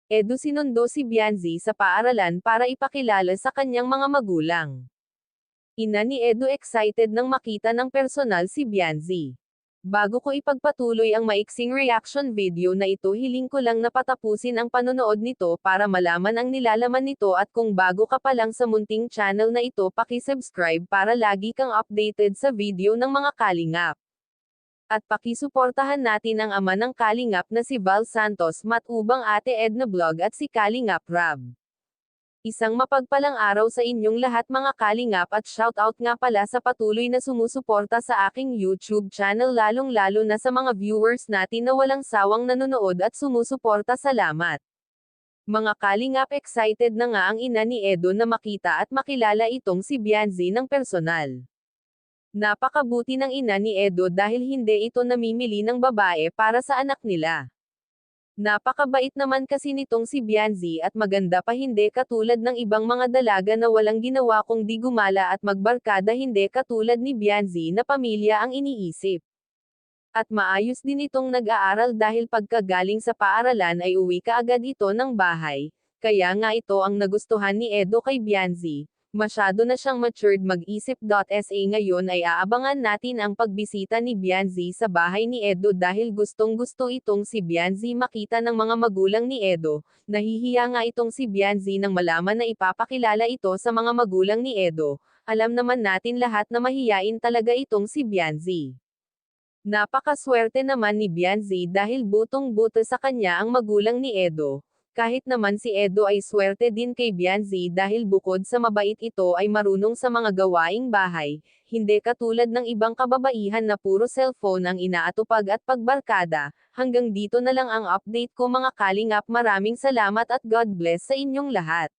Edo sinundo si Bianzi sa paaralan para ipakilala sa kanyang mga magulang. Ina ni Edo excited nang makita ng personal si Bianzi. Bago ko ipagpatuloy ang maiksing reaction video na ito, hiling ko lang na patapusin ang panonood nito para malaman ang nilalaman nito, at kung bago ka pa lang sa munting channel na ito, paki-subscribe para lagi kang updated sa video ng mga kalingap. At pakisuportahan natin ang ama ng kalingap na si Val Santos, Matubang Ate Edna Vlog at si Kalingap Rab. Isang mapagpalang araw sa inyong lahat mga kalingap, at shoutout nga pala sa patuloy na sumusuporta sa aking YouTube channel, lalong-lalo na sa mga viewers natin na walang sawang nanonood at sumusuporta. Salamat! Mga kalingap, excited na nga ang ina ni Edo na makita at makilala itong si Bianzi ng personal. Napakabuti ng ina ni Edo dahil hindi ito namimili ng babae para sa anak nila. Napakabait naman kasi nitong si Bianzi, at maganda pa, hindi katulad ng ibang mga dalaga na walang ginawa kundi gumala at magbarkada, hindi katulad ni Bianzi na pamilya ang iniisip. At maayos din itong nag-aaral dahil pagkagaling sa paaralan ay uwi kaagad ito ng bahay, kaya nga ito ang nagustuhan ni Edo kay Bianzi. Masyado na siyang matured mag-isip. Sa ngayon ay aabangan natin ang pagbisita ni Bianzi sa bahay ni Edo dahil gustong-gusto itong si Bianzi makita ng mga magulang ni Edo. Nahihiya nga itong si Bianzi nang malaman na ipapakilala ito sa mga magulang ni Edo. Alam naman natin lahat na mahiyain talaga itong si Bianzi. Napakaswerte naman ni Bianzi dahil butong-buto sa kanya ang magulang ni Edo. Kahit naman si Edo ay swerte din kay Bianzi dahil bukod sa mabait ito ay marunong sa mga gawaing bahay, hindi katulad ng ibang kababaihan na puro cellphone ang inaatupag at pagbarkada. Hanggang dito na lang ang update ko mga kalingap, maraming salamat at God bless sa inyong lahat.